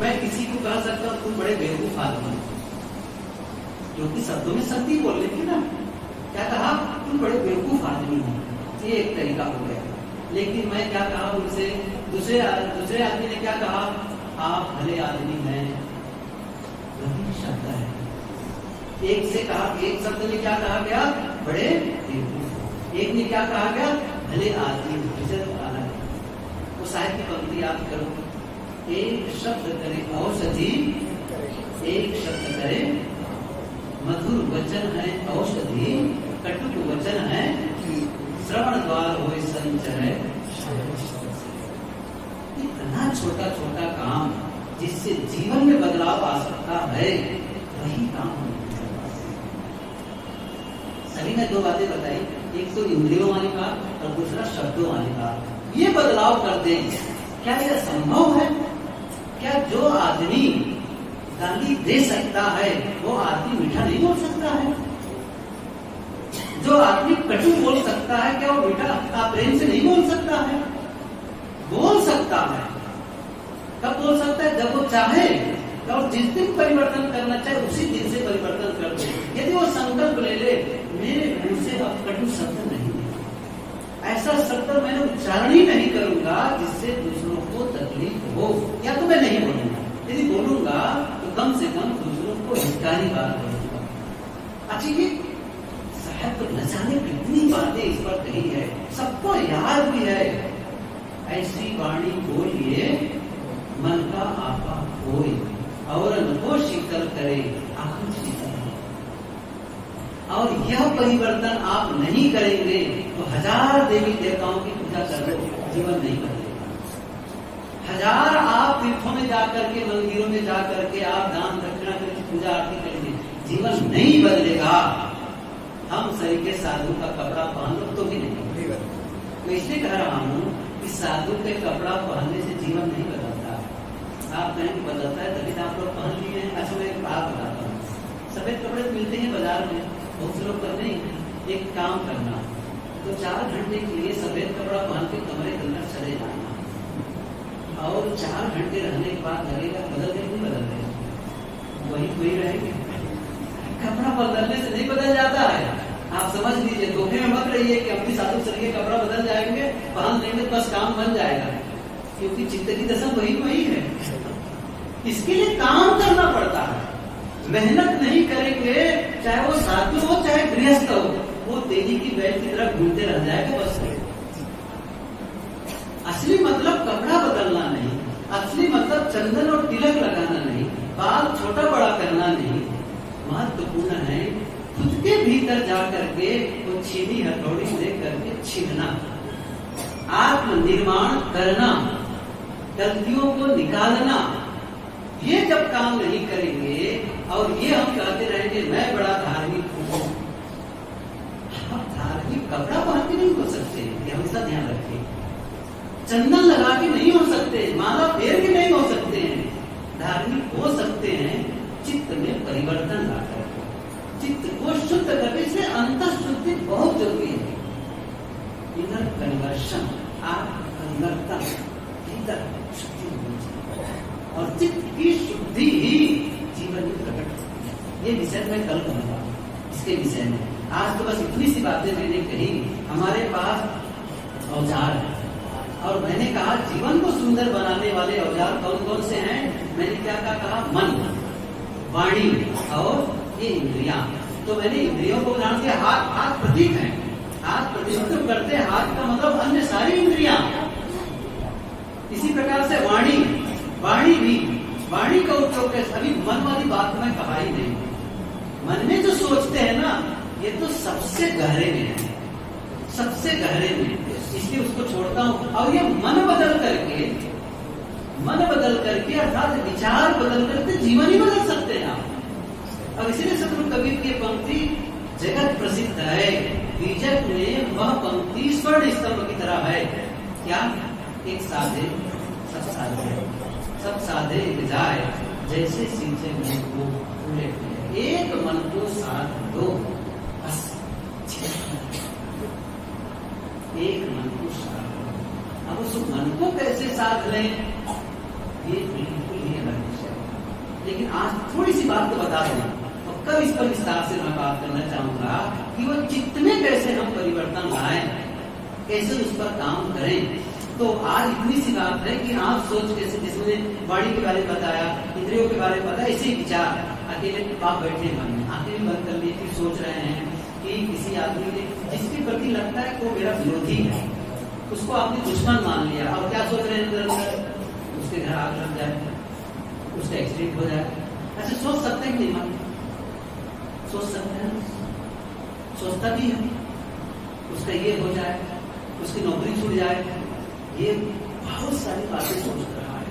मैं किसी को कह सकता हूँ तुम बड़े बेवकूफ आदमी, क्योंकि शब्दों में शक्ति बोल रही थी ना। क्या कहा? तुम बड़े बेवकूफ आदमी हो, ये एक तरीका हो गया। लेकिन मैं क्या कहा उनसे, दूसरे आदमी ने क्या कहा? आप भले आदमी हैं। वही शब्द है। एक से कहा, एक शब्द में क्या कहा गया? बड़े बेवकूफ। एक ने क्या कहा गया? भले आदमी। वो साहित्य की पंक्ति याद करो। एक शब्द करे औषधि, एक शब्द करे मधुर वचन है औषधि, कटुक वचन है श्रवण द्वार हो संचय। इतना छोटा छोटा काम जिससे जीवन में बदलाव आ सकता है, वही काम सभी ने दो बातें बताई, एक तो इंद्रियों वाली बात और दूसरा शब्दों वाली बात। ये बदलाव कर दें, क्या यह संभव है? क्या जो आदमी गाली दे सकता है वो आदमी मीठा नहीं बोल सकता है? जो आदमी कटु बोल सकता है, क्या वो मीठा प्रेम से नहीं बोल सकता है? बोल सकता है। कब बोल सकता है? जब वो चाहे। और जिस दिन परिवर्तन करना चाहे उसी दिन से परिवर्तन कर दे। यदि वो संकल्प ले ले, मेरे मुंह से अब कटु शब्द नहीं, ऐसा शब्द मैं उच्चारण ही नहीं करूंगा जिससे दूसरों को तकलीफ हो, या तो मैं नहीं बोलूंगा। यदि बोलूंगा तो कम से कम दूसरों को हितकारी बात बोलूंगा। अच्छी ये साहब तो न जाने कितनी बातें इस पर कही है, सबको याद भी है। ऐसी वाणी बोलिए मन का आपा कोई, और को शीतल करे आंख शीतल। और यह परिवर्तन आप नहीं करेंगे तो 1000 देवी देवताओं की पूजा कर लो, जीवन नहीं बदलेगा। 1000 आप तीर्थों में जाकर के, मंदिरों में जाकर के आप दान दक्षिणा करके पूजा आरती करेंगे, जीवन नहीं बदलेगा। हम शरीर के साधु का कपड़ा पहन लो तो भी नहीं। मैं इसलिए कह रहा हूँ कि साधु के कपड़ा पहनने से जीवन नहीं बदलता। आप कहें बदलता है तभी आप लोग पहन लिए हैं। अच्छा मैं एक बात बताता हूँ, सफेद कपड़े मिलते हैं बाजार में, बहुत से लोग करते हैं। एक काम करना तो 4 घंटे के लिए सफेद कपड़ा पहन के कमरे के अंदर चले जाना, और 4 घंटे रहने के बाद लगेगा बदल गए, नहीं बदल गए, वही रहेंगे। कपड़ा बदलने से नहीं बदल जाता है। आप समझ लीजिए, धोखे में मत रहिए कि अपनी साधु शरीर के कपड़ा बदल जाएंगे, पहन लेंगे बस काम बन जाएगा, क्योंकि चित्त की दशा वही है। इसके लिए काम करना पड़ता है। मेहनत नहीं करेंगे, चाहे वो साधु हो चाहे गृहस्थ हो, वो तेजी की बैल की तरह घूमते रह जाएगा बस। असली मतलब कपड़ा बदलना नहीं, असली मतलब चंदन और तिलक लगाना नहीं, बाल छोटा बड़ा करना नहीं। महत्वपूर्ण है खुद के भीतर जाकर के वो छीनी हथौड़ी लेकर के छीनना, आत्मनिर्माण करना, गलतियों को निकालना। ये जब काम नहीं करेंगे और ये हम कहते रहेंगे मैं बड़ा धार्मिक हूँ, आप धार्मिक कपड़ा पहन के नहीं हो सकते, ये हमेशा ध्यान रखें। चंदन लगा के नहीं हो सकते, माला फेर के नहीं हो सकते हैं। धार्मिक हो सकते हैं चित्त में परिवर्तन लाकर, चित्त को शुद्ध करने से अंतर शुद्धि बहुत जरूरी है। इधर कन्वर्शन, आत्म परिवर्तन, इधर शुद्धि होनी चाहिए, और चित्त की शुद्धि ही जीवन में प्रकट होती है। ये विषय मैं कल कहूंगा इसके विषय में। आज तो बस इतनी सी बातें मैंने कही। हमारे पास औजार है, और मैंने कहा जीवन को सुंदर बनाने वाले औजार कौन कौन से हैं। मैंने क्या कहा? मन, वाणी और ये इंद्रियां। तो मैंने इंद्रियों को उदाहरण दिया, हाथ प्रतीक है, हाथ प्रतिनिधित्व करते हैं, हाथ का मतलब अन्य सारी इंद्रियां। इसी प्रकार से वाणी भी, वाणी का उपयोग कैसे? अभी मन वाली बात मैं कहा ही नहीं। मन में जो सोचते हैं ना, ये तो सबसे गहरे में है, सबसे गहरे में, इसलिए उसको छोड़ता हूं। और ये मन बदल करके अर्थात विचार बदल करके जीवन ही बदल सकते हैं आप। और इसीलिए सतगुरु कबीर की पंक्ति जगत प्रसिद्ध है, बीजक में वह पंक्ति स्वर्ण स्तंभ की तरह है। क्या? एक साधे सब साधे, सब साधे एक जाए, जैसे सींचे मन को फूले। एक मन को साध दो, बस एक मन को साध दो। अब उस मन को कैसे साध लें, ये बिल्कुल ही अलग लेकिन आज थोड़ी सी बात तो बता दें, और कब इस पर विस्तार से मैं बात करना चाहूंगा कि वो चित्त में कैसे हम परिवर्तन लाएं, कैसे उस पर काम करें। तो आज इतनी सी बात है कि आप सोच कैसे, जिसमें वाणी के बारे में बताया, इंद्रियों के बारे में बताया, ऐसे विचार अकेले आप बैठे मन में आंखें बंद कर ली, फिर सोच रहे हैं कि किसी आदमी के जिसके प्रति लगता है वो मेरा विरोधी है, उसको आपने दुश्मन मान लिया, और क्या सोच रहे हैं, उसके घर आग लग जाए, उसका एक्सीडेंट हो जाए। ऐसे सोच सकते हैं कि नहीं मान, सोच सकते हैं, सोचता भी है, उसका ये हो जाए, उसकी नौकरी छूट जाए, ये बहुत सारी बातें सोच रहा है।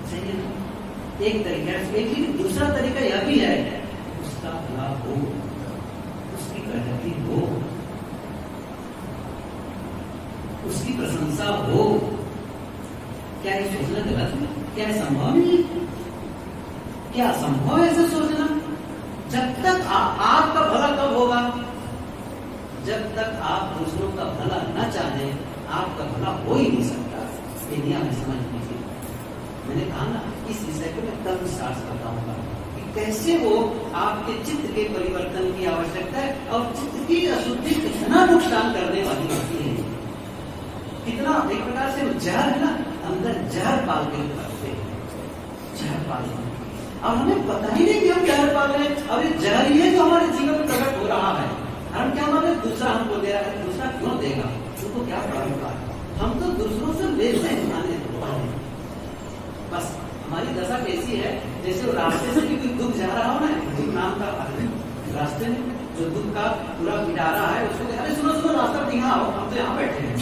सही है ना? एक तरीका, लेकिन दूसरा तरीका यह भी है, उसका भला हो, उसकी प्रगति हो, उसकी प्रशंसा हो। क्या ये सोचना गलत है? क्या संभव नहीं? क्या संभव है ऐसा सोचना? जब तक आपका भला कब होगा? जब तक आप दूसरों का भला न चाहें, आपका भला हो ही नहीं सकता। ये दुनिया में समझ लीजिए। मैंने कहा ना, इस विषय को मैं कल विस्तार से बताऊंगा कि कैसे वो आपके चित्त के परिवर्तन की आवश्यकता है, और चित्त की अशुद्धि कितना नुकसान करने वाली होती है, कितना एक प्रकार से जहर है ना, अंदर जहर पाल के रखते हैं, जहर पाल के। अब हमें पता ही नहीं कि हम जहर पाल रहे हैं, और ये जहर ही है जो हमारे जीवन में प्रकट हो रहा है। हम क्या माने, दूसरा हमको दे रहा है, दूसरा क्यों देगा, उनको क्या पड़ेगा? हम तो दूसरों से लेते हैं, बस हमारी दशा कैसी है, जैसे वो रास्ते से भी कोई दुख जा रहा हो ना, दुख नाम का रास्ते में जो दुख का पूरा मिटा रहा है, उसको अरे सुनो सुनो, रास्ता पर यहाँ आओ, हम तो यहाँ बैठे हैं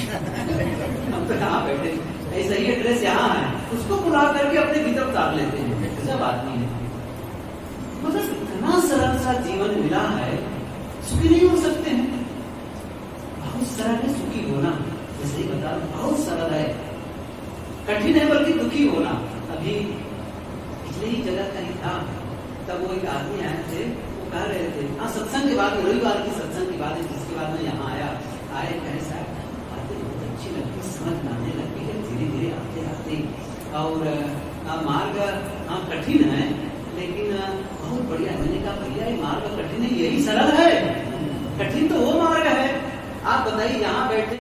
हम तो यहाँ बैठे, ऐसा ही एड्रेस यहाँ है, उसको बुला करके अपने भीतर उतार लेते हैं। सब आदमी है, मतलब इतना सरल सा जीवन मिला है, सुखी नहीं हो सकते हैं। बहुत सरल है सुखी होना, जैसे ही बता रहा, बहुत सरल है, कठिन है बल्कि दुखी होना। अभी पिछले ही जगह कहीं था, तब वो एक आदमी आए थे, वो कह रहे थे, हाँ सत्संग के बाद, रविवार की सत्संग की बात है, जिसके बाद में यहाँ आया, आए कहे साहब बातें बहुत अच्छी लगती, समझ में आने लगती है धीरे धीरे आते आते, और मार्ग हाँ कठिन है, लेकिन बहुत बढ़िया। मैंने कहा भैया ये मार्ग कठिन है, यही सरल है, कठिन तो वो मार्ग है। आप बताइए यहाँ बैठे